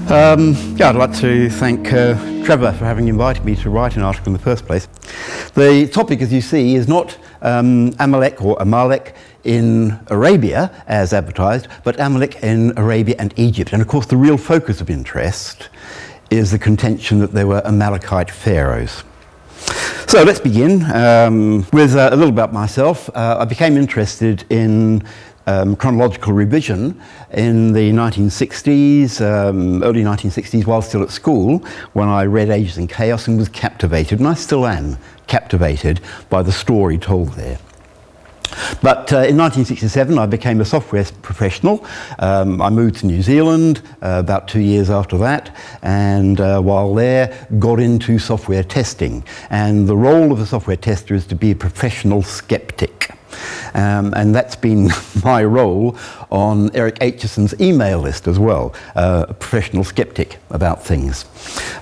Yeah, I'd like to thank Trevor for having invited me to write an article in the first place. The topic, as you see, is not Amalek or Amalek in Arabia as advertised, but Amalek in Arabia and Egypt. And of course the real focus of interest is the contention that there were Amalekite pharaohs. So let's begin with a little about myself. I became interested in chronological revision in the 1960s, early 1960s, while still at school, when I read Ages and Chaos and was captivated, and I still am captivated by the story told there. But in 1967 I became a software professional. I moved to New Zealand about 2 years after that, and while there got into software testing. And the role of a software tester is to be a professional skeptic. And that's been my role on Eric Acheson's email list as well, a professional skeptic about things.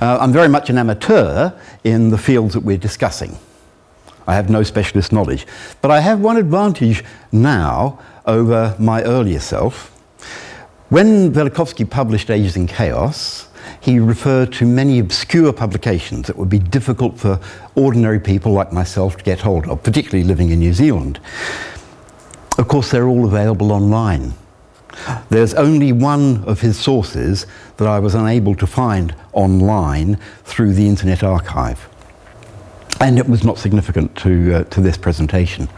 I'm very much an amateur in the fields that we're discussing. I have no specialist knowledge, but I have one advantage now over my earlier self. When Velikovsky published Ages and Chaos, he referred to many obscure publications that would be difficult for ordinary people like myself to get hold of, particularly living in New Zealand. Of course, they're all available online. There's only one of his sources that I was unable to find online through the Internet Archive. And it was not significant to this presentation.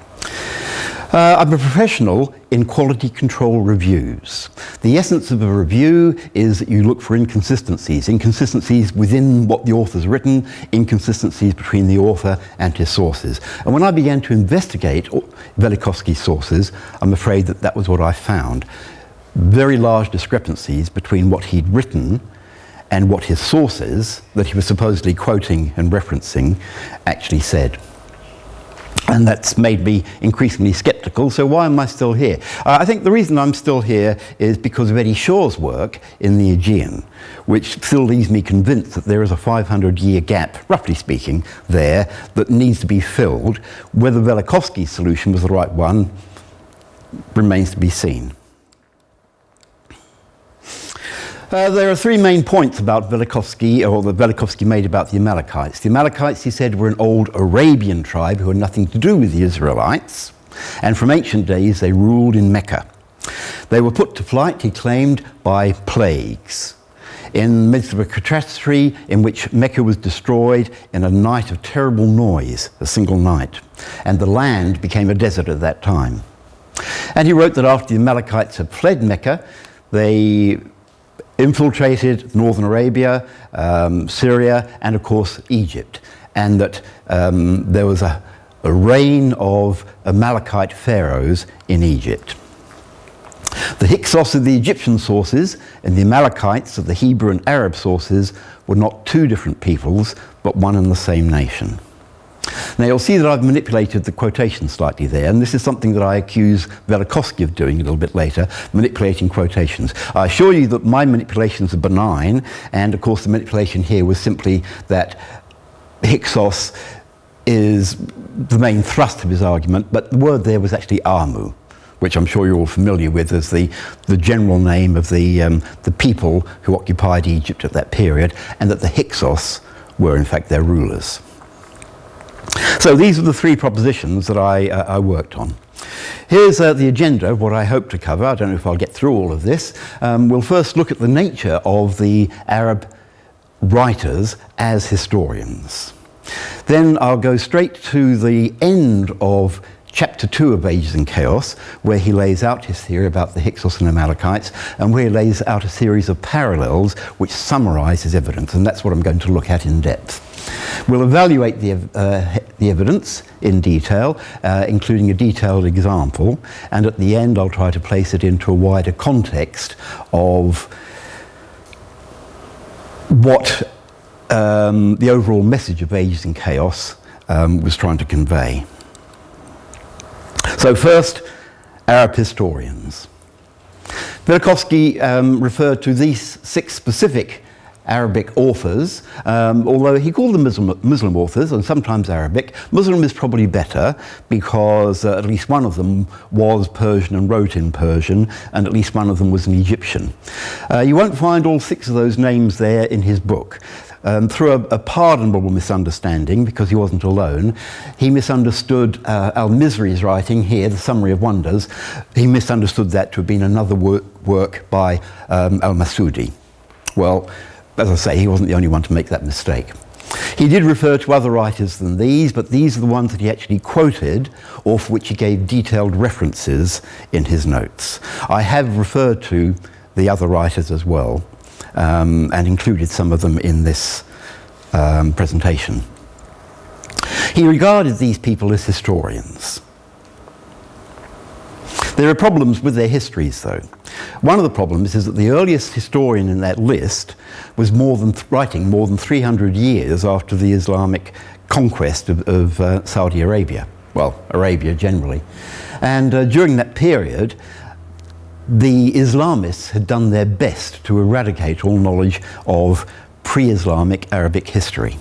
I'm a professional in quality control reviews. The essence of a review is that you look for inconsistencies within what the author's written, inconsistencies between the author and his sources. And when I began to investigate Velikovsky's sources, I'm afraid that that was what I found. Very large discrepancies between what he'd written and what his sources that he was supposedly quoting and referencing actually said. And that's made me increasingly skeptical, so why am I still here? I think the reason I'm still here is because of Eddie Shaw's work in the Aegean, which still leaves me convinced that there is a 500-year gap, roughly speaking, there that needs to be filled. Whether Velikovsky's solution was the right one remains to be seen. There are three main points about Velikovsky, or that Velikovsky made about the Amalekites. The Amalekites, he said, were an old Arabian tribe who had nothing to do with the Israelites, and from ancient days they ruled in Mecca. They were put to flight, he claimed, by plagues. In the midst of a catastrophe in which Mecca was destroyed in a night of terrible noise, a single night, and the land became a desert at that time. And he wrote that after the Amalekites had fled Mecca, they infiltrated northern Arabia, Syria, and of course Egypt, and that there was a reign of Amalekite pharaohs in Egypt. The Hyksos of the Egyptian sources and the Amalekites of the Hebrew and Arab sources were not two different peoples, but one and the same nation. Now you'll see that I've manipulated the quotation slightly there, and this is something that I accuse Velikovsky of doing a little bit later, manipulating quotations. I assure you that my manipulations are benign, and of course the manipulation here was simply that Hyksos is the main thrust of his argument, but the word there was actually Aamu, which I'm sure you're all familiar with as the general name of the people who occupied Egypt at that period, and that the Hyksos were in fact their rulers. So these are the three propositions that I worked on. Here's the agenda of what I hope to cover. I don't know if I'll get through all of this. We'll first look at the nature of the Arab writers as historians. Then I'll go straight to the end of Chapter 2 of Ages and Chaos, where he lays out his theory about the Hyksos and Amalekites, and where he lays out a series of parallels which summarize his evidence, and that's what I'm going to look at in depth. We'll evaluate the evidence in detail, including a detailed example, and at the end I'll try to place it into a wider context of what the overall message of Ages and Chaos was trying to convey. So first, Arab historians. Velikovsky referred to these 6 specific Arabic authors, although he called them Muslim authors and sometimes Arabic. Muslim is probably better because at least one of them was Persian and wrote in Persian, and at least one of them was an Egyptian. You won't find all 6 of those names there in his book. Through a pardonable misunderstanding, because he wasn't alone, he misunderstood al-Mizri's writing here, the Summary of Wonders. He misunderstood that to have been another work by al-Masudi. Well, as I say, he wasn't the only one to make that mistake. He did refer to other writers than these, but these are the ones that he actually quoted, or for which he gave detailed references in his notes. I have referred to the other writers as well, and included some of them in this presentation. He regarded these people as historians. There are problems with their histories, though. One of the problems is that the earliest historian in that list was writing more than 300 years after the Islamic conquest of Saudi Arabia, well, Arabia generally. And during that period, the Islamists had done their best to eradicate all knowledge of pre-Islamic Arabic history.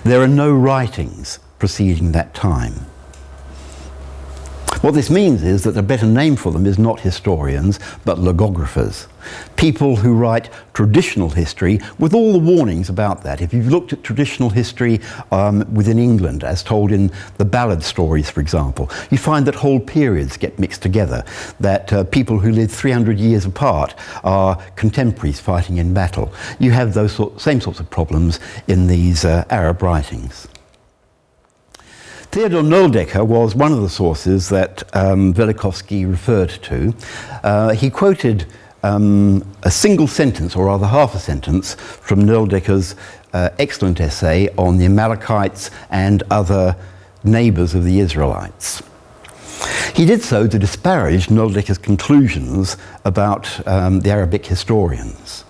There are no writings preceding that time. What this means is that a better name for them is not historians, but logographers. People who write traditional history with all the warnings about that. If you've looked at traditional history within England, as told in the ballad stories, for example, you find that whole periods get mixed together, that people who lived 300 years apart are contemporaries fighting in battle. You have those same sorts of problems in these Arab writings. Theodor Noldecker was one of the sources that Velikovsky referred to. He quoted a single sentence, or rather half a sentence, from Noldecker's excellent essay on the Amalekites and other neighbours of the Israelites. He did so to disparage Noldecker's conclusions about the Arabic historians.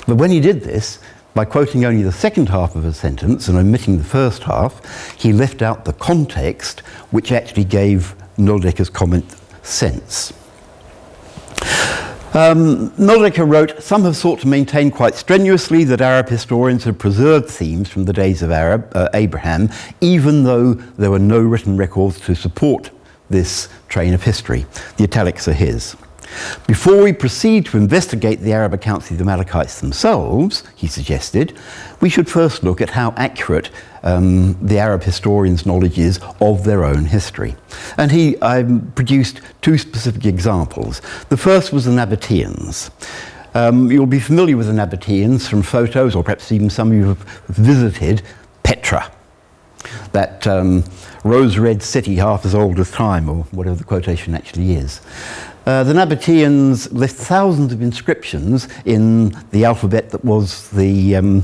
But when he did this, by quoting only the second half of a sentence and omitting the first half, he left out the context which actually gave Noldecker's comment sense. Noldecker wrote, "Some have sought to maintain quite strenuously that Arab historians have preserved themes from the days of Abraham, even though there were no written records to support this train of history." The italics are his. "Before we proceed to investigate the Arab accounts of the Amalekites themselves," he suggested, "we should first look at how accurate the Arab historians' knowledge is of their own history." And he produced 2 specific examples. The first was the Nabataeans. You'll be familiar with the Nabataeans from photos, or perhaps even some of you have visited Petra, that rose-red city half as old as time, or whatever the quotation actually is. The Nabataeans left thousands of inscriptions in the alphabet that was the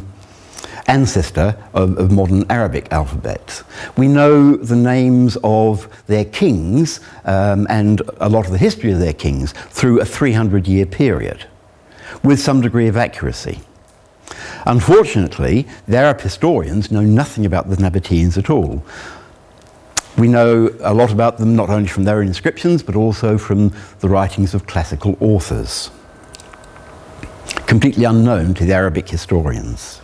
ancestor of modern Arabic alphabet. We know the names of their kings and a lot of the history of their kings through a 300-year period, with some degree of accuracy. Unfortunately, the Arab historians know nothing about the Nabataeans at all. We know a lot about them not only from their own inscriptions, but also from the writings of classical authors, completely unknown to the Arabic historians.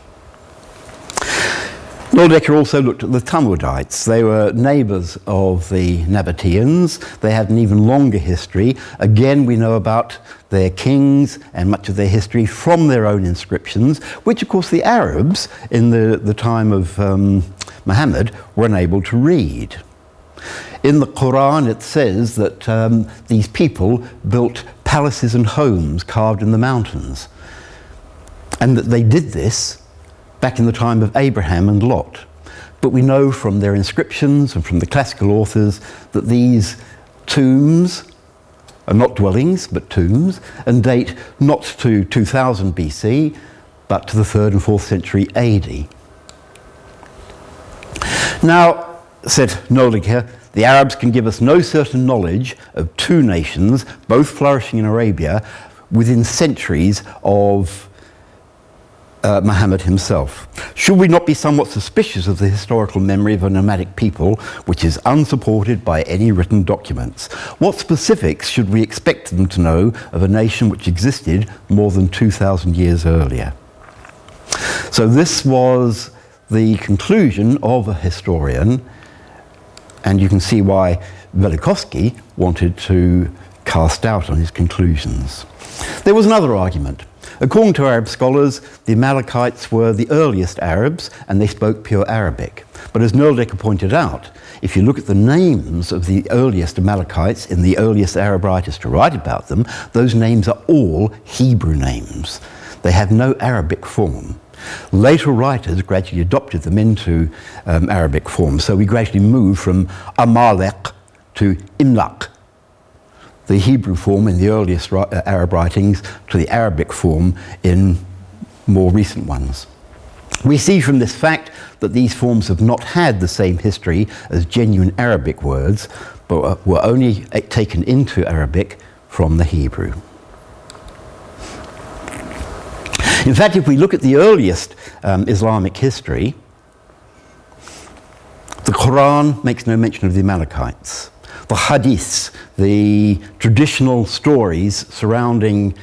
Noldecker also looked at the Talmudites. They were neighbours of the Nabataeans. They had an even longer history. Again, we know about their kings and much of their history from their own inscriptions, which of course the Arabs in the time of Muhammad were unable to read. In the Quran it says that these people built palaces and homes carved in the mountains, and that they did this back in the time of Abraham and Lot. But we know from their inscriptions and from the classical authors that these tombs are not dwellings but tombs, and date not to 2000 BC but to the 3rd and 4th century AD. Now, said Noldecker, the Arabs can give us no certain knowledge of 2 nations, both flourishing in Arabia, within centuries of Muhammad himself. Should we not be somewhat suspicious of the historical memory of a nomadic people which is unsupported by any written documents? What specifics should we expect them to know of a nation which existed more than 2,000 years earlier? So this was the conclusion of a historian, and you can see why Velikovsky wanted to cast doubt on his conclusions. There was another argument. According to Arab scholars, the Amalekites were the earliest Arabs and they spoke pure Arabic. But as Noldecker pointed out, if you look at the names of the earliest Amalekites in the earliest Arab writers to write about them, those names are all Hebrew names. They have no Arabic form. Later writers gradually adopted them into Arabic form, so we gradually moved from Amalek to Imlak, the Hebrew form in the earliest Arab writings, to the Arabic form in more recent ones. We see from this fact that these forms have not had the same history as genuine Arabic words, but were only taken into Arabic from the Hebrew. In fact, if we look at the earliest Islamic history, the Quran makes no mention of the Amalekites. The Hadiths, the traditional stories surrounding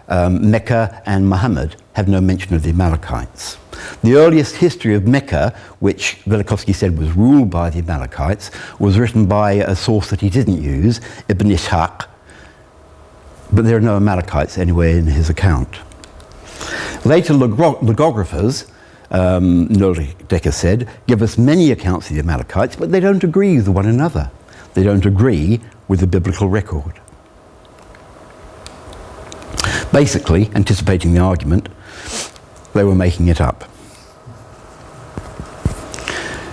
Mecca and Muhammad, have no mention of the Amalekites. The earliest history of Mecca, which Velikovsky said was ruled by the Amalekites, was written by a source that he didn't use, Ibn Ishaq, but there are no Amalekites anywhere in his account. Later logographers, Noldecker said, give us many accounts of the Amalekites, but they don't agree with one another. They don't agree with the biblical record. Basically, anticipating the argument, they were making it up.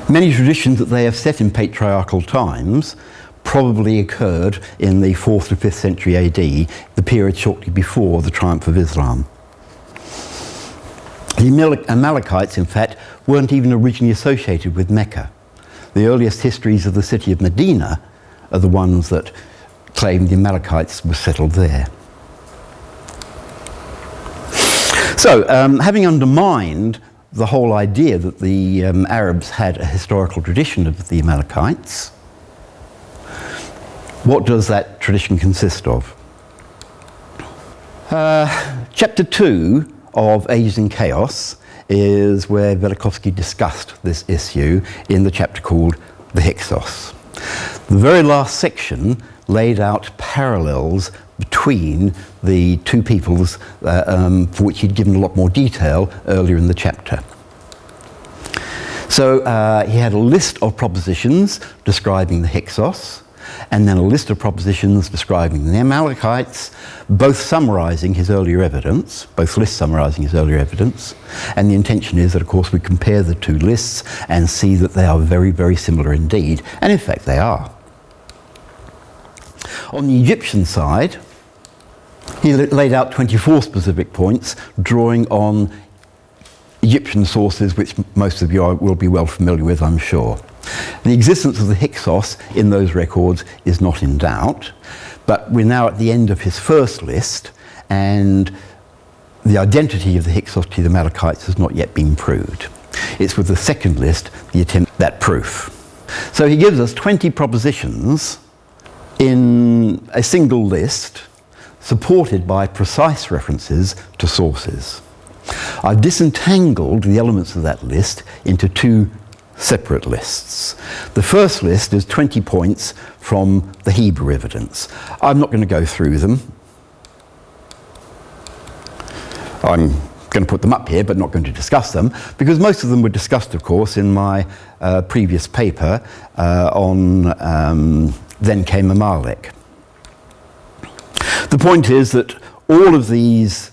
Many traditions that they have set in patriarchal times probably occurred in the 4th to 5th century AD, the period shortly before the triumph of Islam. The Amalekites, in fact, weren't even originally associated with Mecca. The earliest histories of the city of Medina are the ones that claim the Amalekites were settled there. So, having undermined the whole idea that the Arabs had a historical tradition of the Amalekites, what does that tradition consist of? Chapter 2 of Ages in Chaos is where Velikovsky discussed this issue in the chapter called The Hyksos. The very last section laid out parallels between the two peoples for which he'd given a lot more detail earlier in the chapter. So he had a list of propositions describing the Hyksos, and then a list of propositions describing the Amalekites, both summarizing his earlier evidence, both lists summarizing his earlier evidence. And the intention is that, of course, we compare the two lists and see that they are very, very similar indeed. And in fact, they are. On the Egyptian side, he laid out 24 specific points, drawing on Egyptian sources, which most of you will be well familiar with, I'm sure. The existence of the Hyksos in those records is not in doubt, but we're now at the end of his first list, and the identity of the Hyksos to the Amalekites has not yet been proved. It's with the second list the attempt at that proof. So he gives us 20 propositions in a single list, supported by precise references to sources. I've disentangled the elements of that list into two separate lists. The first list is 20 points from the Hebrew evidence. I'm not going to go through them. I'm going to put them up here, but not going to discuss them, because most of them were discussed, of course, in my previous paper on Then Came Amalek. The point is that all of these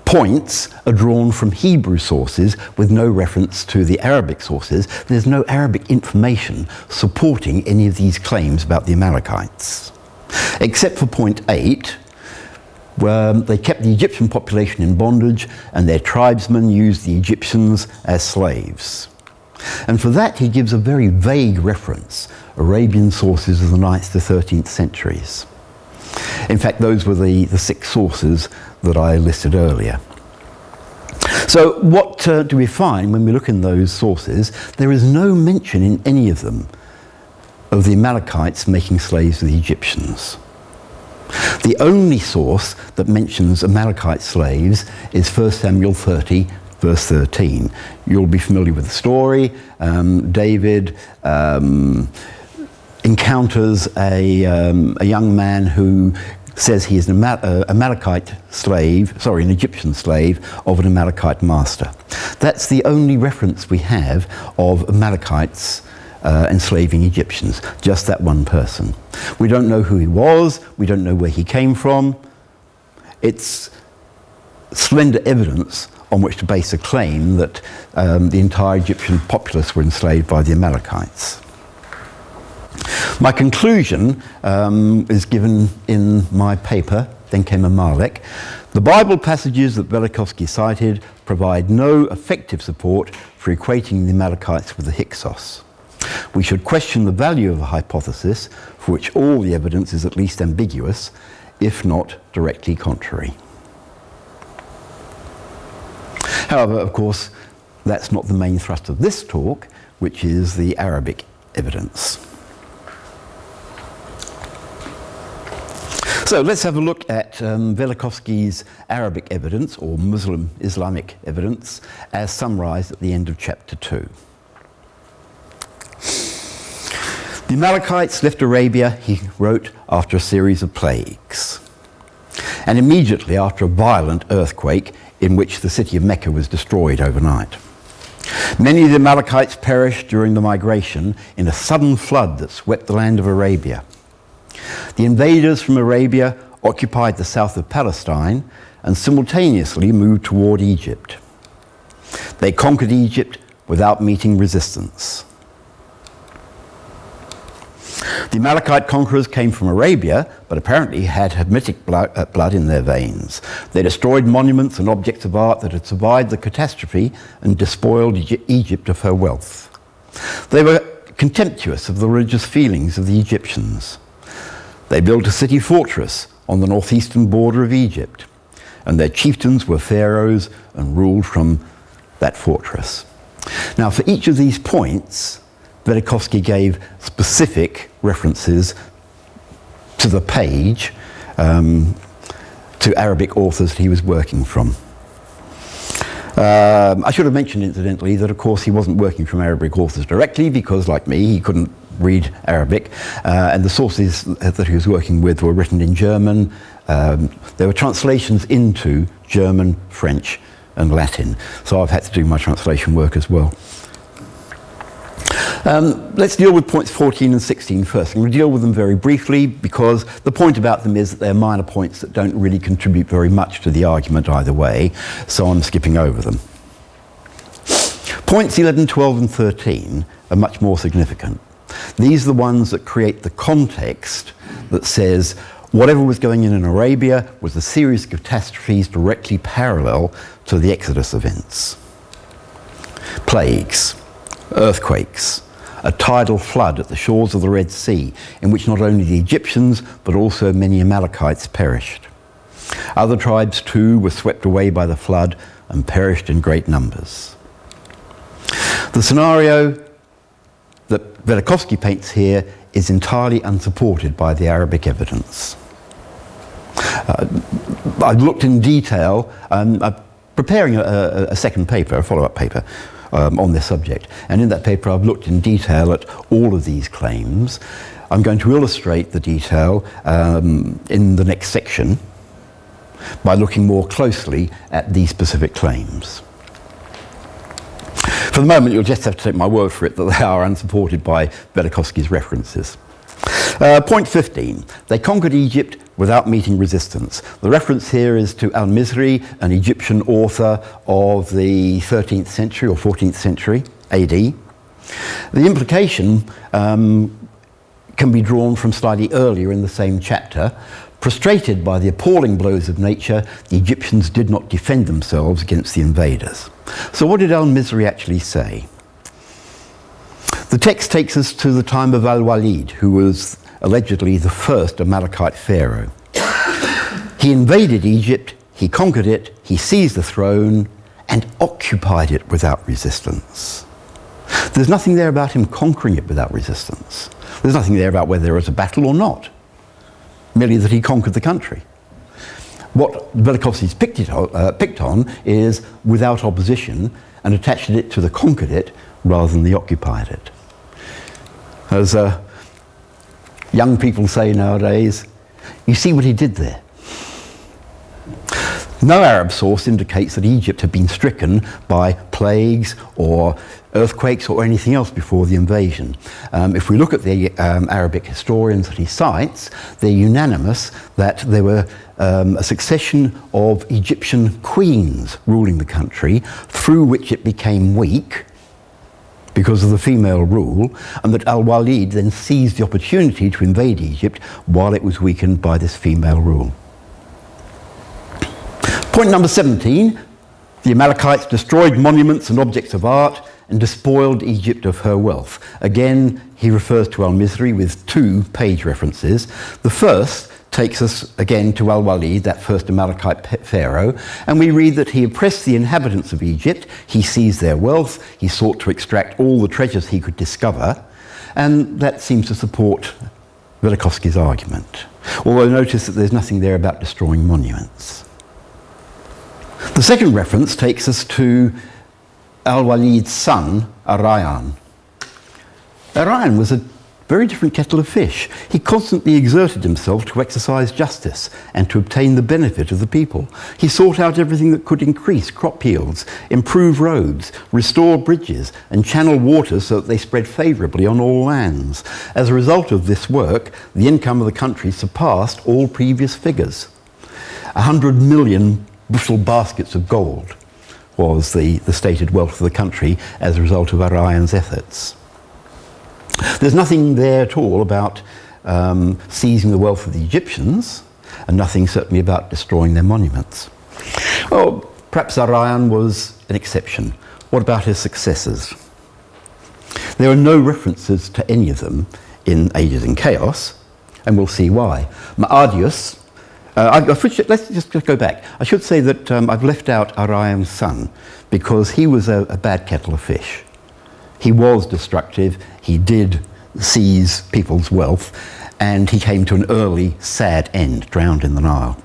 points are drawn from Hebrew sources with no reference to the Arabic sources. There's no Arabic information supporting any of these claims about the Amalekites, except for point 8, where they kept the Egyptian population in bondage and their tribesmen used the Egyptians as slaves. And for that he gives a very vague reference, Arabian sources of the 9th to 13th centuries. In fact, those were the 6 sources that I listed earlier. So what do we find when we look in those sources? There is no mention in any of them of the Amalekites making slaves of the Egyptians. The only source that mentions Amalekite slaves is 1 Samuel 30, verse 13. You'll be familiar with the story. David encounters a young man who says he is an Amalekite slave, sorry, an Egyptian slave of an Amalekite master. That's the only reference we have of Amalekites enslaving Egyptians, just that one person. We don't know who he was, we don't know where he came from. It's slender evidence on which to base a claim that the entire Egyptian populace were enslaved by the Amalekites. My conclusion is given in my paper, Then Came Amalek. The Bible passages that Velikovsky cited provide no effective support for equating the Amalekites with the Hyksos. We should question the value of a hypothesis for which all the evidence is at least ambiguous, if not directly contrary. However, of course, that's not the main thrust of this talk, which is the Arabic evidence. So let's have a look at Velikovsky's Arabic evidence, or Muslim Islamic evidence, as summarized at the end of chapter 2. The Amalekites left Arabia, he wrote, after a series of plagues, and immediately after a violent earthquake in which the city of Mecca was destroyed overnight. Many of the Amalekites perished during the migration in a sudden flood that swept the land of Arabia. The invaders from Arabia occupied the south of Palestine and simultaneously moved toward Egypt. They conquered Egypt without meeting resistance. The Amalekite conquerors came from Arabia, but apparently had Hamitic blood in their veins. They destroyed monuments and objects of art that had survived the catastrophe and despoiled Egypt of her wealth. They were contemptuous of the religious feelings of the Egyptians. They built a city fortress on the northeastern border of Egypt, and their chieftains were pharaohs and ruled from that fortress. Now, for each of these points, Velikovsky gave specific references to the page to Arabic authors he was working from. I should have mentioned, incidentally, that of course he wasn't working from Arabic authors directly because, like me, he couldn't read Arabic, and the sources that he was working with were written in German. There were translations into German, French, and Latin, so I've had to do my translation work as well. Let's deal with points 14 and 16 first. I'm going to deal with them very briefly because the point about them is that they're minor points that don't really contribute very much to the argument either way, so I'm skipping over them. Points 11, 12 and 13 are much more significant. These are the ones that create the context that says whatever was going on in Arabia was a series of catastrophes directly parallel to the Exodus events. Plagues, earthquakes, a tidal flood at the shores of the Red Sea, in which not only the Egyptians, but also many Amalekites perished. Other tribes too were swept away by the flood and perished in great numbers. The scenario that Velikovsky paints here is entirely unsupported by the Arabic evidence. I've looked in detail, I'm preparing a second paper, a follow-up paper, on this subject. And in that paper I've looked in detail at all of these claims. I'm going to illustrate the detail in the next section by looking more closely at these specific claims. For the moment, you'll just have to take my word for it that they are unsupported by Velikovsky's references. Point 15. They conquered Egypt without meeting resistance. The reference here is to Al-Mizri, an Egyptian author of the 13th century or 14th century AD. The implication can be drawn from slightly earlier in the same chapter. Frustrated by the appalling blows of nature, the Egyptians did not defend themselves against the invaders. So what did Al-Mizri actually say? The text takes us to the time of Al-Walid, who was allegedly the first Amalekite pharaoh. He invaded Egypt, he conquered it, he seized the throne, and occupied it without resistance. There's nothing there about him conquering it without resistance. There's nothing there about whether there was a battle or not. merely that he conquered the country. What Velikovsky's picked on is without opposition and attached it to the conquered it rather than the occupied it. As young people say nowadays, you see what he did there. No Arab source indicates that Egypt had been stricken by plagues or earthquakes or anything else before the invasion. If we look at the Arabic historians that he cites, they're unanimous that there were a succession of Egyptian queens ruling the country, through which it became weak because of the female rule, and that Al-Walid then seized the opportunity to invade Egypt while it was weakened by this female rule. Point number 17, the Amalekites destroyed monuments and objects of art and despoiled Egypt of her wealth. Again, he refers to Al-Mizri with 2 page references. The first takes us again to Al-Walid, that first Amalekite pharaoh, and we read that he oppressed the inhabitants of Egypt, he seized their wealth, he sought to extract all the treasures he could discover, and that seems to support Velikovsky's argument. Although notice that there's nothing there about destroying monuments. The second reference takes us to Al-Walid's son, Arayan. Arayan was a very different kettle of fish. He constantly exerted himself to exercise justice and to obtain the benefit of the people. He sought out everything that could increase crop yields, improve roads, restore bridges, and channel water so that they spread favourably on all lands. As a result of this work, the income of the country surpassed all previous figures. 100 million bushel baskets of gold was the stated wealth of the country as a result of Arayan's efforts. There's nothing there at all about seizing the wealth of the Egyptians, and nothing certainly about destroying their monuments. Well, perhaps Arayan was an exception. What about his successors? There are no references to any of them in Ages in Chaos, and we'll see why. Ma'adius, let's just go back. I should say that I've left out Arayan's son because he was a bad kettle of fish. He was destructive, he did seize people's wealth, and he came to an early, sad end, drowned in the Nile.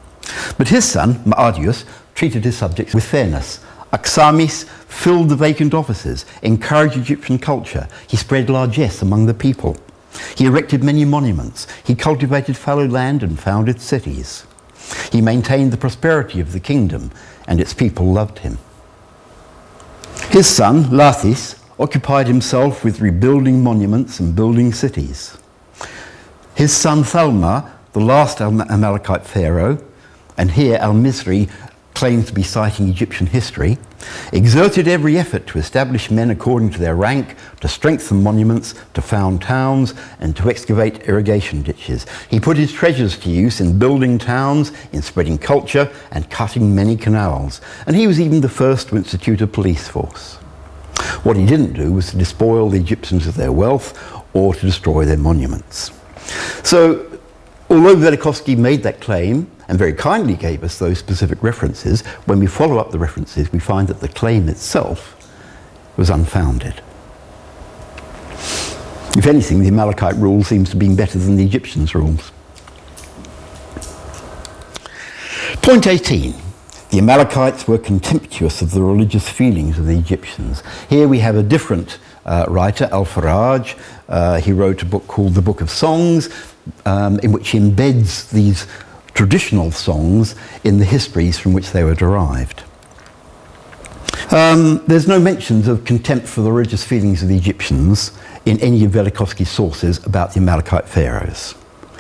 But his son, Ma'adius, treated his subjects with fairness. Aksamis filled the vacant offices, encouraged Egyptian culture, he spread largesse among the people. He erected many monuments, he cultivated fallow land and founded cities. He maintained the prosperity of the kingdom, and its people loved him. His son, Lathis, occupied himself with rebuilding monuments and building cities. His son Thalma, the last Amalekite pharaoh, and here Al-Mizri claims to be citing Egyptian history, exerted every effort to establish men according to their rank, to strengthen monuments, to found towns, and to excavate irrigation ditches. He put his treasures to use in building towns, in spreading culture, and cutting many canals. And he was even the first to institute a police force. What he didn't do was to despoil the Egyptians of their wealth or to destroy their monuments. So, although Velikovsky made that claim and very kindly gave us those specific references, when we follow up the references, we find that the claim itself was unfounded. If anything, the Amalekite rule seems to be better than the Egyptians' rules. Point 18. The Amalekites were contemptuous of the religious feelings of the Egyptians. Here we have a different writer, Al-Faraj. He wrote a book called The Book of Songs, in which he embeds these traditional songs in the histories from which they were derived. There's no mentions of contempt for the religious feelings of the Egyptians in any of Velikovsky's sources about the Amalekite pharaohs.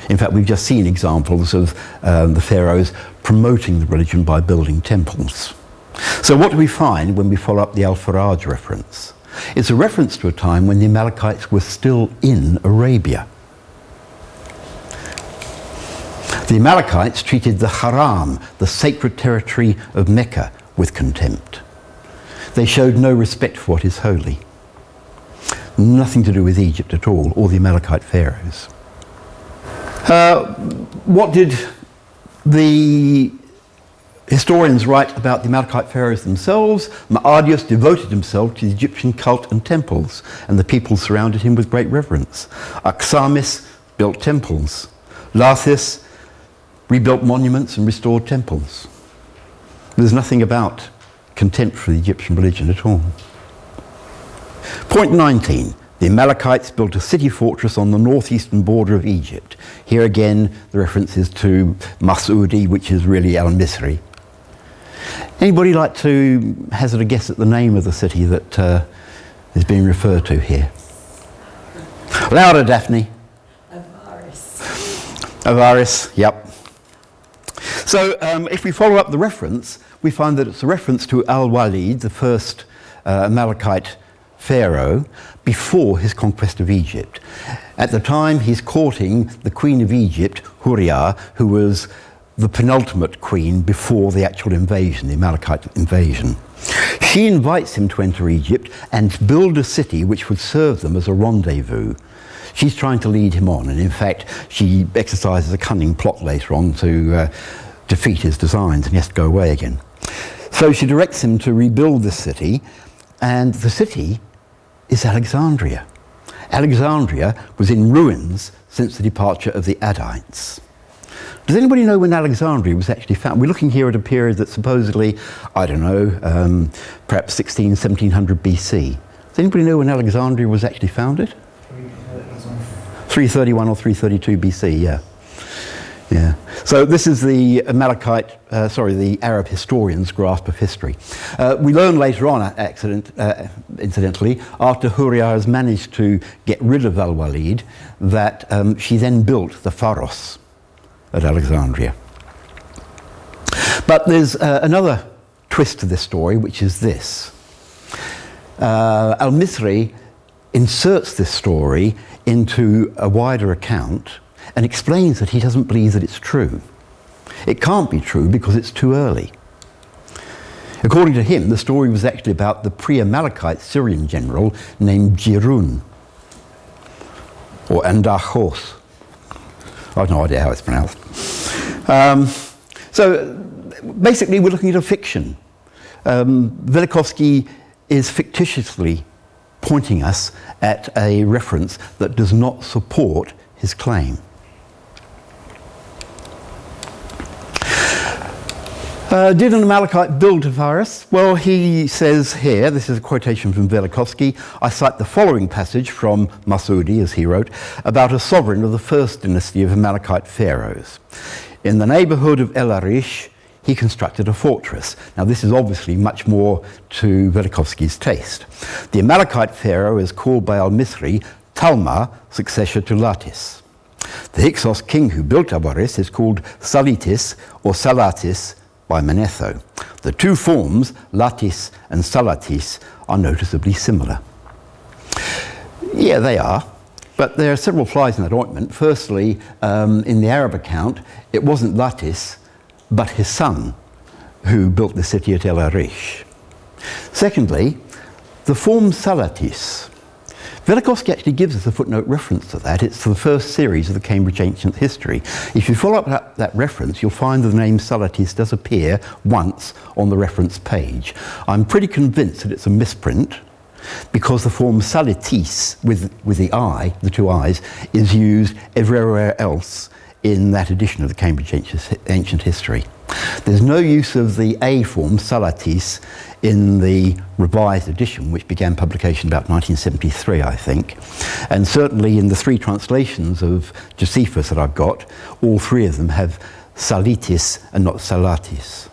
In fact, we've just seen examples of the pharaohs promoting the religion by building temples. So what do we find when we follow up the Al-Faraj reference? It's a reference to a time when the Amalekites were still in Arabia. The Amalekites treated the Haram, the sacred territory of Mecca, with contempt. They showed no respect for what is holy. Nothing to do with Egypt at all, or the Amalekite pharaohs. What did the historians write about the Amalekite pharaohs themselves? Ma'adius devoted himself to the Egyptian cult and temples, and the people surrounded him with great reverence. Aksamis built temples. Lathis rebuilt monuments and restored temples. There's nothing about contempt for the Egyptian religion at all. Point 19. The Amalekites built a city fortress on the northeastern border of Egypt. Here again, the reference is to Mas'udi, which is really Al-Misri. Anybody like to hazard a guess at the name of the city that is being referred to here? Louder, Daphne. Avaris, yep. So if we follow up the reference, we find that it's a reference to Al-Walid, the first Amalekite pharaoh, before his conquest of Egypt. At the time, he's courting the queen of Egypt, Hurriah, who was the penultimate queen before the actual invasion, the Amalekite invasion. She invites him to enter Egypt and build a city which would serve them as a rendezvous. She's trying to lead him on, and in fact, she exercises a cunning plot later on to defeat his designs, and he has to go away again. So she directs him to rebuild this city, and the city is Alexandria. Alexandria was in ruins since the departure of the Adites. Does anybody know when Alexandria was actually found? We're looking here at a period that's supposedly, I don't know, perhaps 1700 BC. Does anybody know when Alexandria was actually founded? 331 or 332 BC, yeah. Yeah. So this is the the Arab historian's grasp of history. We learn later on, incidentally, after Hurriah has managed to get rid of Al-Walid, that she then built the pharaohs at Alexandria. But there's another twist to this story, which is this. Al-Misri inserts this story into a wider account and explains that he doesn't believe that it's true. It can't be true because it's too early. According to him, the story was actually about the pre-Amalekite Syrian general named Jirun, or Andachos. I have no idea how it's pronounced. So basically we're looking at a fiction. Velikovsky is fictitiously pointing us at a reference that does not support his claim. Did an Amalekite build a pharaoh? Well, he says here, this is a quotation from Velikovsky, I cite the following passage from Mas'udi, as he wrote, about a sovereign of the first dynasty of Amalekite pharaohs. In the neighborhood of El Arish, he constructed a fortress. Now, this is obviously much more to Velikovsky's taste. The Amalekite pharaoh is called by Al-Misri Talma, successor to Latis. The Hyksos king who built Abaris is called Salitis or Salatis by Manetho. The two forms, Latis and Salatis, are noticeably similar. Yeah, they are, but there are several flies in that ointment. Firstly, in the Arab account, it wasn't Latis, but his son who built the city at El Arish. Secondly, the form Salatis. Velikovsky actually gives us a footnote reference to that. It's the first series of the Cambridge Ancient History. If you follow up that reference, you'll find that the name Salatis does appear once on the reference page. I'm pretty convinced that it's a misprint because the form Salitis with the I, the two I's, is used everywhere else in that edition of the Cambridge Ancient History. There's no use of the A form, Salatis, in the revised edition, which began publication about 1973, I think. And certainly in the three translations of Josephus that I've got, all three of them have Salitis and not Salatis.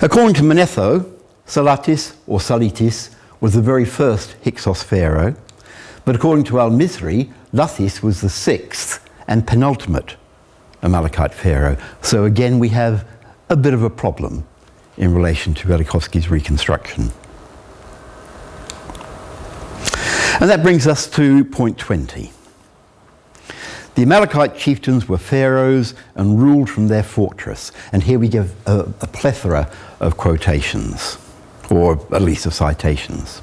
According to Manetho, Salatis or Salitis was the very first Hyksos pharaoh, but according to Al-Misri, Lathis was the sixth and penultimate Amalekite pharaoh. So again, we have a bit of a problem in relation to Velikovsky's reconstruction. And that brings us to point 20. The Amalekite chieftains were pharaohs and ruled from their fortress. And here we give a plethora of quotations, or at least of citations.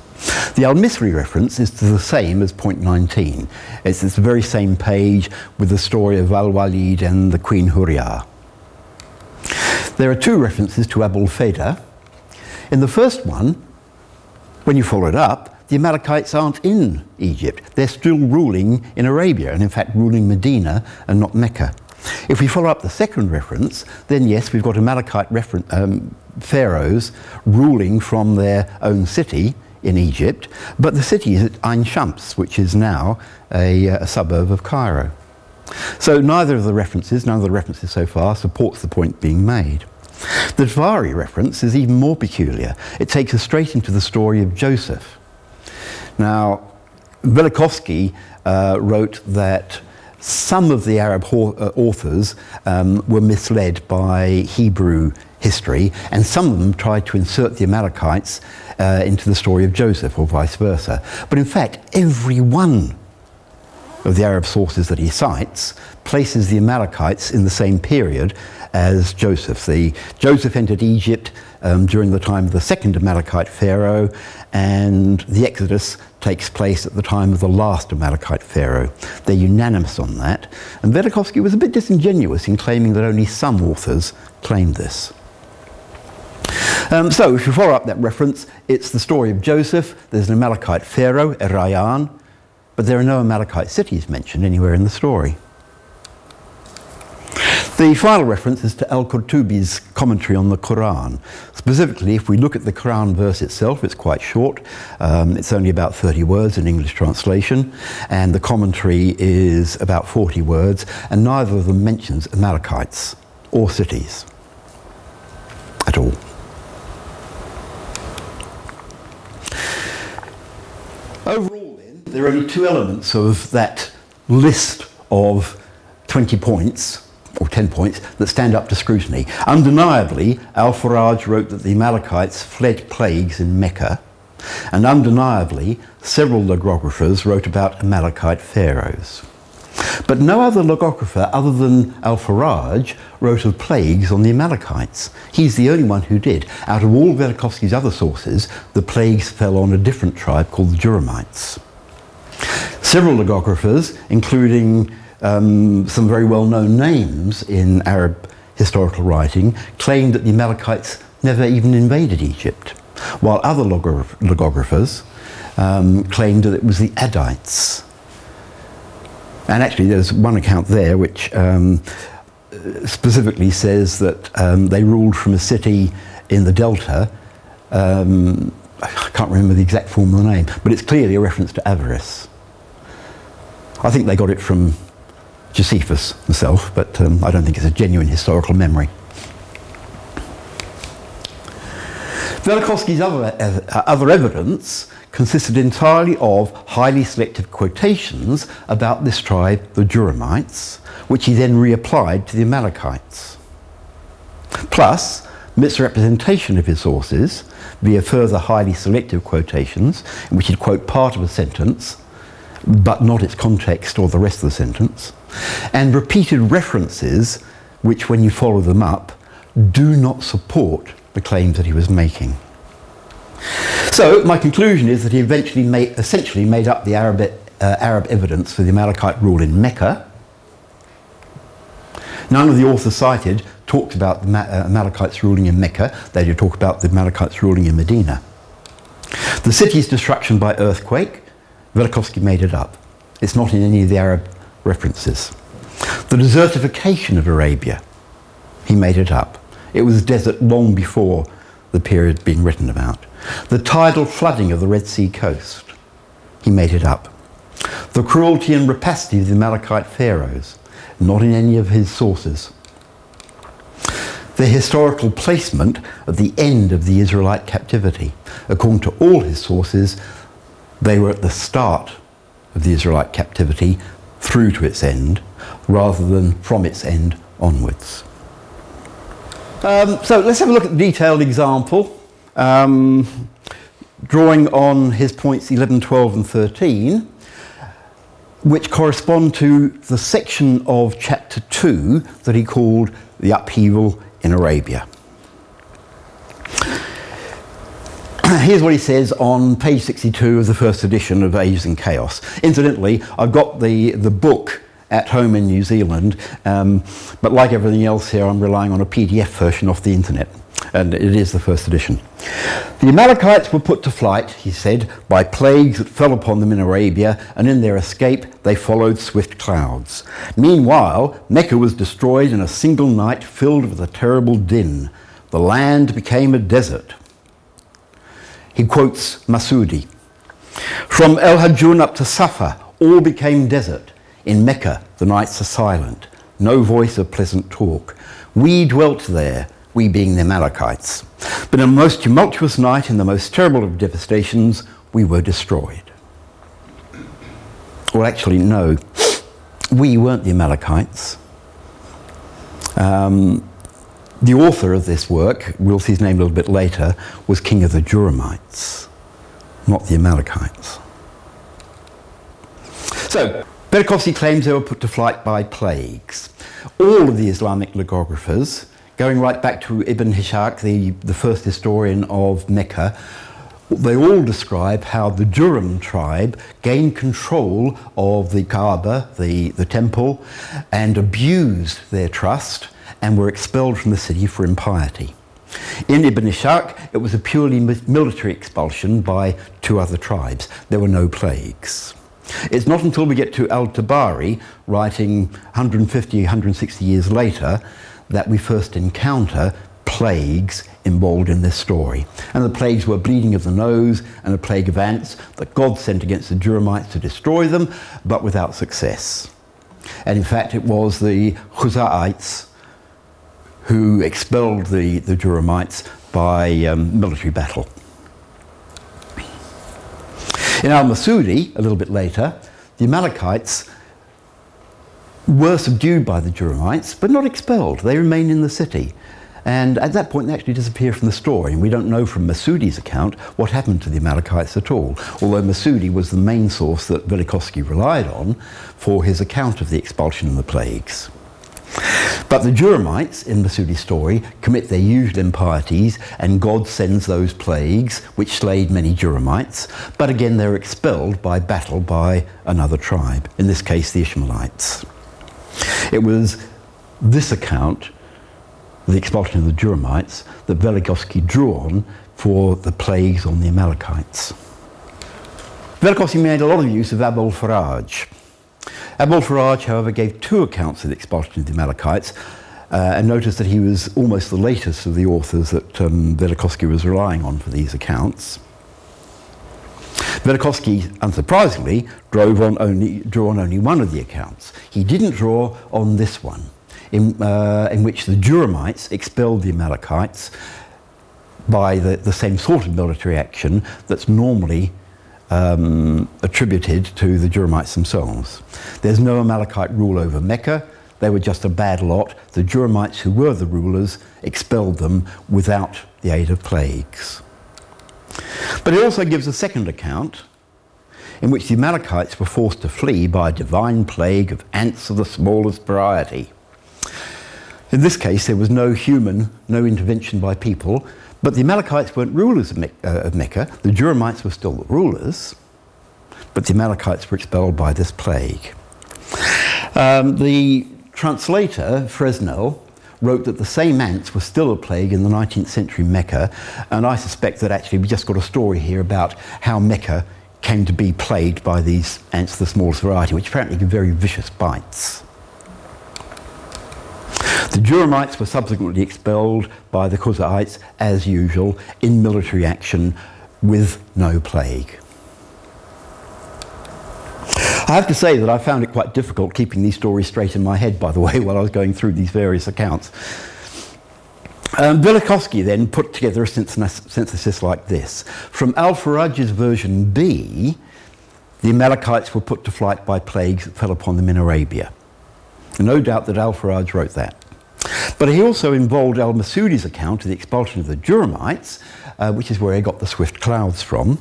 The Al-Misri reference is the same as point 19. It's the very same page with the story of Al-Walid and the Queen Hurriah. There are two references to Abul Feda. In the first one, when you follow it up, the Amalekites aren't in Egypt. They're still ruling in Arabia, and in fact ruling Medina and not Mecca. If we follow up the second reference, then yes, we've got Amalekite pharaohs ruling from their own city in Egypt, but the city is at Ain Shams, which is now a suburb of Cairo. So none of the references so far supports the point being made. The Tvari reference is even more peculiar. It takes us straight into the story of Joseph. Now, Velikovsky wrote that some of the Arab authors were misled by Hebrew history, and some of them tried to insert the Amalekites into the story of Joseph, or vice versa. But in fact, every one of the Arab sources that he cites places the Amalekites in the same period as Joseph. Joseph entered Egypt during the time of the second Amalekite pharaoh, and the Exodus takes place at the time of the last Amalekite pharaoh. They're unanimous on that, and Velikovsky was a bit disingenuous in claiming that only some authors claimed this. So if you follow up that reference, it's the story of Joseph. There's an Amalekite pharaoh, Erayan, but there are no Amalekite cities mentioned anywhere in the story. The final reference is to Al-Qurtubi's commentary on the Quran. Specifically, if we look at the Quran verse itself, it's quite short. It's only about 30 words in English translation, and the commentary is about 40 words, and neither of them mentions Amalekites or cities at all. Overall, then, there are only two elements of that list of 20 points, or 10 points, that stand up to scrutiny. Undeniably, Al-Pharaoh wrote that the Amalekites fled plagues in Mecca, and undeniably, several logographers wrote about Amalekite pharaohs. But no other logographer other than Al-Pharaoh wrote of plagues on the Amalekites. He's the only one who did. Out of all Velikovsky's other sources, the plagues fell on a different tribe called the Juramites. Several logographers, including some very well-known names in Arab historical writing, claimed that the Amalekites never even invaded Egypt, while other logographers claimed that it was the Adites. And actually there's one account there which specifically says that they ruled from a city in the Delta. I can't remember the exact form of the name, but it's clearly a reference to avarice. I think they got it from Josephus himself, but I don't think it's a genuine historical memory. Velikovsky's other evidence consisted entirely of highly selective quotations about this tribe, the Juramites, which he then reapplied to the Amalekites. Plus, misrepresentation of his sources via further highly selective quotations, in which he'd quote part of a sentence, but not its context or the rest of the sentence, and repeated references which, when you follow them up, do not support the claims that he was making. So my conclusion is that he essentially made up the Arab evidence for the Amalekite rule in Mecca. None of the authors cited talked about the Amalekites ruling in Mecca. They did talk about the Amalekites ruling in Medina. The city's destruction by earthquake, Velikovsky made it up. It's not in any of the Arab references. The desertification of Arabia, he made it up. It was desert long before the period being written about. The tidal flooding of the Red Sea coast, he made it up. The cruelty and rapacity of the Amalekite pharaohs, not in any of his sources. The historical placement at the end of the Israelite captivity. According to all his sources, they were at the start of the Israelite captivity through to its end, rather than from its end onwards. So let's have a look at the detailed example, drawing on his points 11, 12 and 13, which correspond to the section of chapter 2 that he called the upheaval in Arabia. Here's what he says on page 62 of the first edition of Ages and Chaos. Incidentally, I've got the book at home in New Zealand, but like everything else here, I'm relying on a PDF version off the internet. and it is the first edition. The Amalekites were put to flight, he said, by plagues that fell upon them in Arabia, and in their escape they followed swift clouds. Meanwhile, Mecca was destroyed in a single night filled with a terrible din. The land became a desert. He quotes Masudi. From El Hajjun up to Safa, all became desert. In Mecca, the nights are silent. No voice of pleasant talk. We dwelt there, we being the Amalekites. But in the most tumultuous night, in the most terrible of devastations, we were destroyed. Well, actually, no. We weren't the Amalekites. The author of this work, we'll see his name a little bit later, was king of the Juramites, not the Amalekites. So, Velikovsky claims they were put to flight by plagues. All of the Islamic legographers, going right back to Ibn Hishaq, the first historian of Mecca, they all describe how the Juram tribe gained control of the Kaaba, the temple, and abused their trust and were expelled from the city for impiety. In Ibn Ishaq, it was a purely military expulsion by two other tribes. There were no plagues. It's not until we get to al-Tabari, writing 150, 160 years later, that we first encounter plagues involved in this story. And the plagues were bleeding of the nose and a plague of ants that God sent against the Juramites to destroy them, but without success. And in fact, it was the Hyksos who expelled the Juramites by military battle. In al-Masudi, a little bit later, the Amalekites were subdued by the Juramites, but not expelled. They remained in the city. And at that point, they actually disappear from the story. And we don't know from Masudi's account what happened to the Amalekites at all, although Masudi was the main source that Velikovsky relied on for his account of the expulsion and the plagues. But the Juramites, in Masudi's story, commit their usual impieties, and God sends those plagues, which slayed many Juramites, but again they're expelled by battle by another tribe, in this case the Ishmaelites. It was this account, the expulsion of the Juramites, that Velikovsky drew on for the plagues on the Amalekites. Velikovsky made a lot of use of Abul-Faraj. Abul-Faraj, however, gave two accounts of the expulsion of the Amalekites, and noticed that he was almost the latest of the authors that Velikovsky was relying on for these accounts. Velikovsky, unsurprisingly, drew on only one of the accounts. He didn't draw on this one, in which the Juramites expelled the Amalekites by the same sort of military action that's normally attributed to the Juramites themselves. There's no Amalekite rule over Mecca. They were just a bad lot. The Juramites, who were the rulers, expelled them without the aid of plagues. But it also gives a second account in which the Amalekites were forced to flee by a divine plague of ants of the smallest variety. In this case, there was no intervention by people, but the Amalekites weren't rulers of Mecca. The Juramites were still the rulers, but the Amalekites were expelled by this plague. The translator, Fresnel, wrote that the same ants were still a plague in the 19th century Mecca, and I suspect that actually we just got a story here about how Mecca came to be plagued by these ants of the smallest variety, which apparently give very vicious bites. The Juramites were subsequently expelled by the Hyksos, as usual, in military action with no plague. I have to say that I found it quite difficult keeping these stories straight in my head, by the way, while I was going through these various accounts. Velikovsky then put together a synthesis like this. From Al-Faraj's version B, the Amalekites were put to flight by plagues that fell upon them in Arabia. No doubt that Al-Faraj wrote that. But he also involved al-Masudi's account of the expulsion of the Juramites, which is where he got the swift clouds from,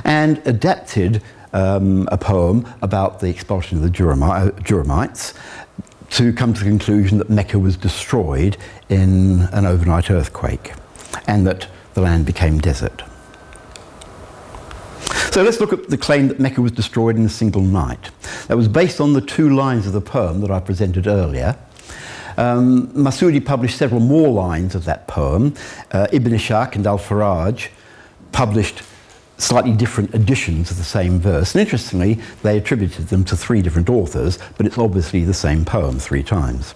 and adapted a poem about the expulsion of the Juramites to come to the conclusion that Mecca was destroyed in an overnight earthquake and that the land became desert. So let's look at the claim that Mecca was destroyed in a single night. That was based on the two lines of the poem that I presented earlier. Masudi published several more lines of that poem. Ibn Ishaq and Al-Faraj published slightly different editions of the same verse. And interestingly, they attributed them to 3 different authors, but it's obviously the same poem 3 times.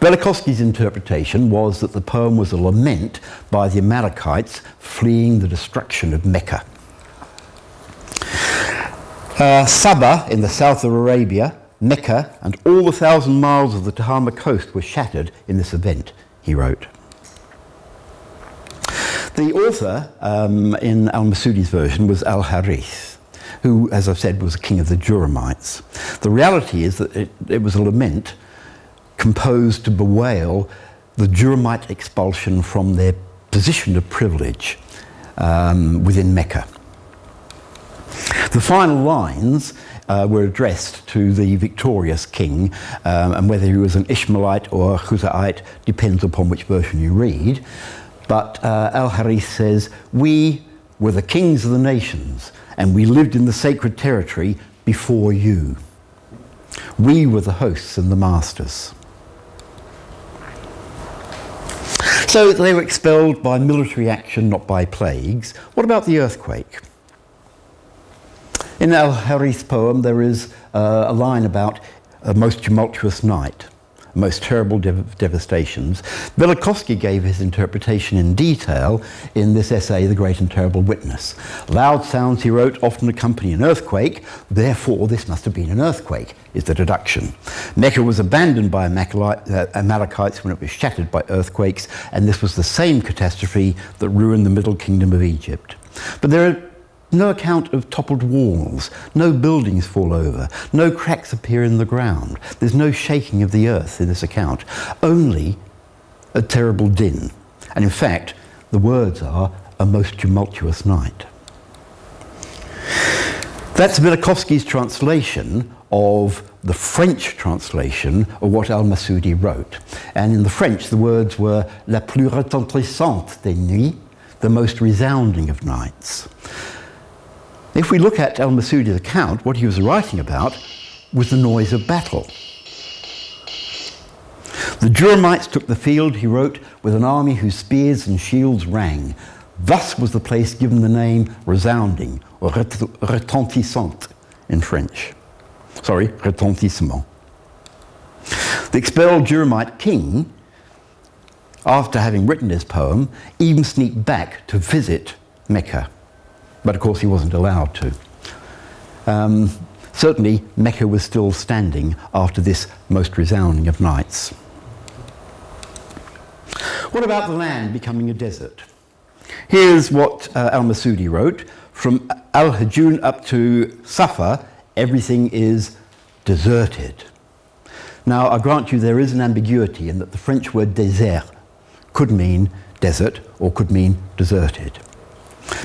Velikovsky's interpretation was that the poem was a lament by the Amalekites fleeing the destruction of Mecca. Sabah in the south of Arabia, Mecca, and all the 1,000 miles of the Tahama coast were shattered in this event, he wrote. The author in al-Masudi's version was al-Harith, who, as I've said, was a king of the Juramites. The reality is that it was a lament composed to bewail the Juramite expulsion from their position of privilege within Mecca. The final lines were addressed to the victorious king, and whether he was an Ishmaelite or a Khuzaite depends upon which version you read. But Al-Harith says, "We were the kings of the nations, and we lived in the sacred territory before you. We were the hosts and the masters." So they were expelled by military action, not by plagues. What about the earthquake? In Al-Harith's poem, there is a line about a most tumultuous night, most terrible devastations. Velikovsky gave his interpretation in detail in this essay, The Great and Terrible Witness. Loud sounds, he wrote, often accompany an earthquake, therefore this must have been an earthquake, is the deduction. Mecca was abandoned by Amalekites when it was shattered by earthquakes, and this was the same catastrophe that ruined the Middle Kingdom of Egypt. But there are no account of toppled walls, no buildings fall over, no cracks appear in the ground. There's no shaking of the earth in this account, only a terrible din. And in fact, the words are a most tumultuous night. That's Velikovsky's translation of the French translation of what al-Masudi wrote. And in the French, the words were la plus retentissante des nuits, the most resounding of nights. If we look at al-Masudi's account, what he was writing about was the noise of battle. The Juramites took the field, he wrote, with an army whose spears and shields rang. Thus was the place given the name resounding, or retentissante in French. Sorry, retentissement. The expelled Juramite king, after having written his poem, even sneaked back to visit Mecca. But of course he wasn't allowed to. Certainly Mecca was still standing after this most resounding of nights. What about the land becoming a desert? Here's what al-Masudi wrote. From Al-Hajun up to Safa, everything is deserted. Now, I grant you there is an ambiguity in that the French word désert could mean desert or could mean deserted.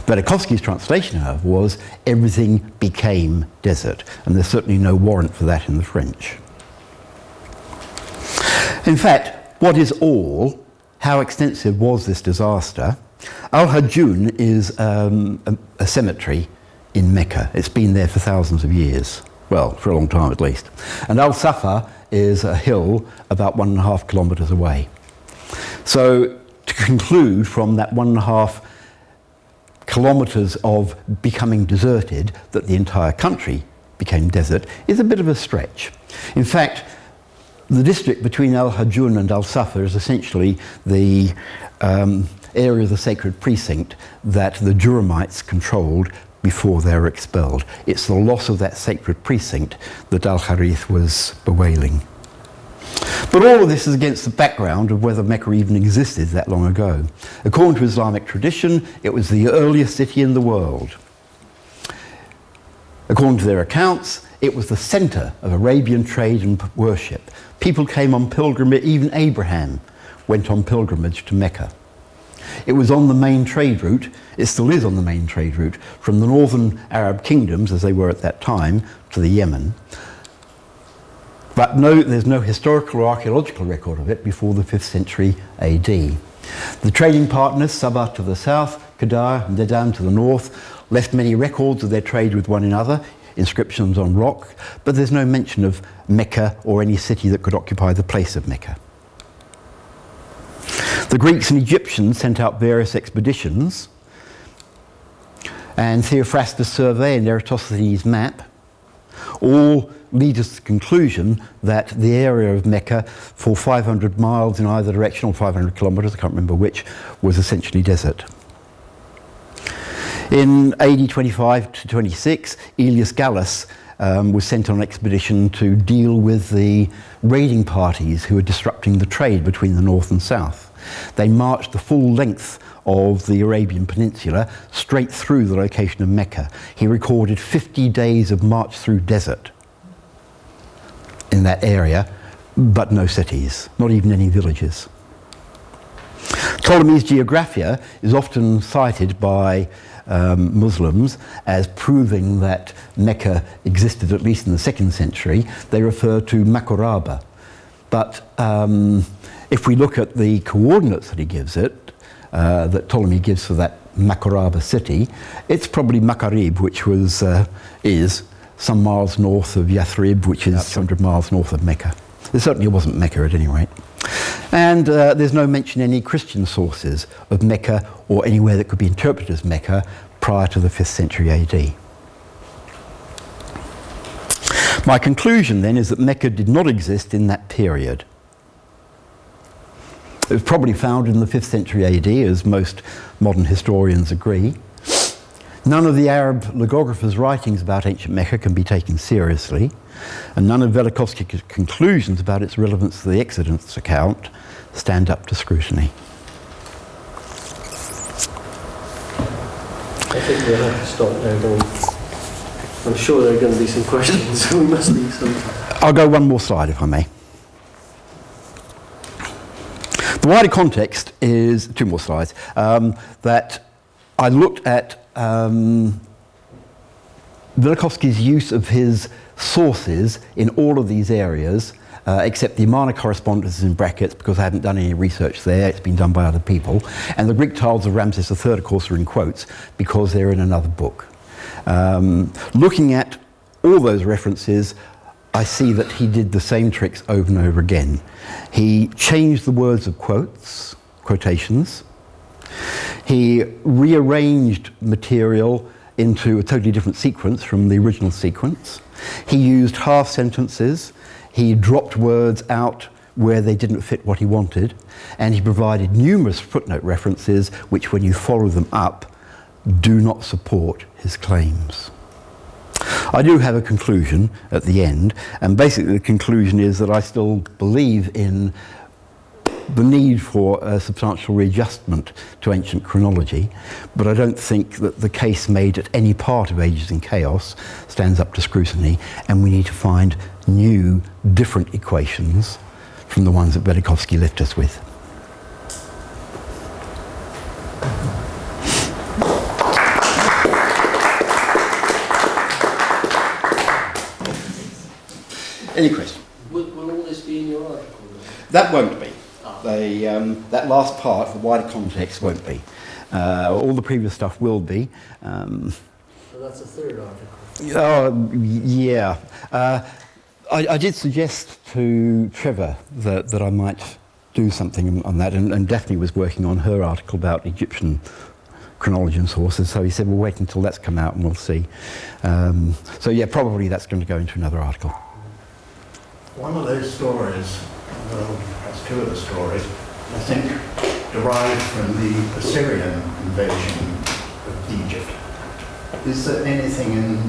Velikovsky's translation, however, was everything became desert, and there's certainly no warrant for that in the French. In fact, what is all? How extensive was this disaster? Al-Hajun is a cemetery in Mecca. It's been there for thousands of years. Well, for a long time at least. And Al-Safa is a hill about 1.5 kilometers away. So to conclude from that 1.5 kilometers of becoming deserted that the entire country became desert is a bit of a stretch. In fact, the district between Al-Hajun and Al-Safa is essentially the area of the sacred precinct that the Juramites controlled before they were expelled. It's the loss of that sacred precinct that Al-Harith was bewailing. But all of this is against the background of whether Mecca even existed that long ago. According to Islamic tradition, it was the earliest city in the world. According to their accounts, it was the center of Arabian trade and worship. People came on pilgrimage, even Abraham went on pilgrimage to Mecca. It was on the main trade route, it still is on the main trade route, from the northern Arab kingdoms, as they were at that time, to the Yemen. But there's no historical or archaeological record of it before the 5th century AD. The trading partners, Sabah to the south, Kedar and Dedan to the north, left many records of their trade with one another, inscriptions on rock, but there's no mention of Mecca or any city that could occupy the place of Mecca. The Greeks and Egyptians sent out various expeditions, and Theophrastus' survey and Eratosthenes' map all lead us to the conclusion that the area of Mecca for 500 miles in either direction, or 500 kilometers, I can't remember which, was essentially desert. In AD 25 to 26, Aelius Gallus was sent on an expedition to deal with the raiding parties who were disrupting the trade between the north and south. They marched the full length of the Arabian Peninsula straight through the location of Mecca. He recorded 50 days of march through desert in that area, but no cities, not even any villages. Ptolemy's Geographia is often cited by Muslims as proving that Mecca existed at least in the 2nd century. They refer to Makuraba. But if we look at the coordinates that he gives it, that Ptolemy gives for that Makuraba city, it's probably Makarib, which is some miles north of Yathrib, which is 100 miles north of Mecca. It certainly wasn't Mecca at any rate. And there's no mention in any Christian sources of Mecca or anywhere that could be interpreted as Mecca prior to the 5th century AD. My conclusion then is that Mecca did not exist in that period. It was probably found in the 5th century AD, as most modern historians agree. None of the Arab logographers' writings about ancient Mecca can be taken seriously, and none of Velikovsky's conclusions about its relevance to the Exodus account stand up to scrutiny. I think we'll have to stop now, Don. I'm sure there are going to be some questions, so we must leave some. I'll go one more slide, if I may. The wider context is, 2 more slides, that I looked at Velikovsky's use of his sources in all of these areas, except the Amarna correspondence is in brackets because I haven't done any research there, it's been done by other people. And the Greek tiles of Ramses III, of course, are in quotes because they're in another book. Looking at all those references, I see that he did the same tricks over and over again. He changed the words of quotations. He rearranged material into a totally different sequence from the original sequence. He used half sentences. He dropped words out where they didn't fit what he wanted. And he provided numerous footnote references which, when you follow them up, do not support his claims. I do have a conclusion at the end, and basically the conclusion is that I still believe in the need for a substantial readjustment to ancient chronology, but I don't think that the case made at any part of Ages in Chaos stands up to scrutiny, and we need to find new, different equations from the ones that Velikovsky left us with. Any question? Will all this be in your article? That won't be. That last part, the wider context, won't be. All the previous stuff will be. So that's a third article. Oh, yeah. I did suggest to Trevor that I might do something on that, and Daphne was working on her article about Egyptian chronology and sources, so he said, we'll wait until that's come out and we'll see. So yeah, probably that's going to go into another article. One of those stories, well, perhaps 2 of the stories, I think derived from the Assyrian invasion of Egypt. Is there anything in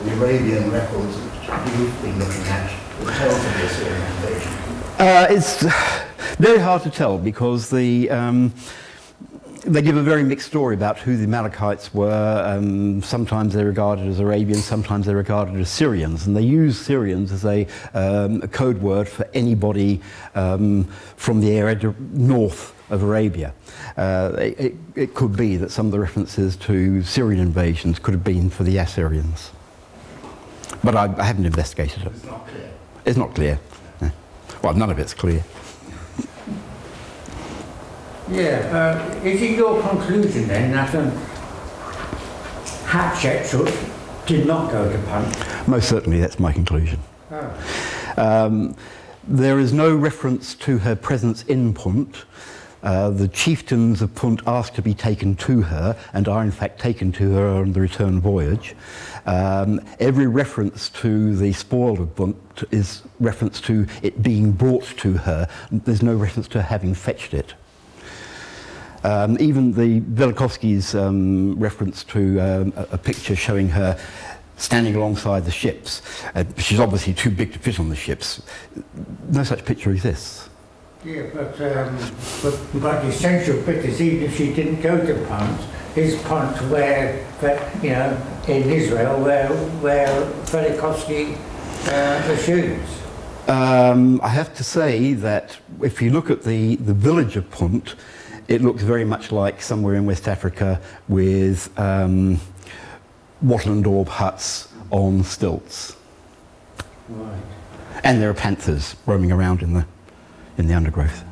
the Arabian records that you've been looking at that tells of the Assyrian invasion? It's very hard to tell because they give a very mixed story about who the Amalekites were. Sometimes they're regarded as Arabians, sometimes they're regarded as Syrians, and they use Syrians as a code word for anybody from the area north of Arabia. It could be that some of the references to Syrian invasions could have been for the Assyrians. But I haven't investigated it. It's not clear. It's not clear. No. Well, none of it's clear. Yeah, is it your conclusion then that Hatshepsut did not go to Punt? Most certainly, that's my conclusion. Oh. There is no reference to her presence in Punt. The chieftains of Punt ask to be taken to her and are in fact taken to her on the return voyage. Every reference to the spoil of Punt is reference to it being brought to her. There's no reference to having fetched it. Even the Velikovsky's reference to a picture showing her standing alongside the ships. She's obviously too big to fit on the ships. No such picture exists. Yeah, but the essential bit is even if she didn't go to Punt, is Punt where, you know, in Israel, where Velikovsky assumes. I have to say that if you look at the village of Punt, it looks very much like somewhere in West Africa with wattle and daub huts on stilts. Right. And there are panthers roaming around in the undergrowth.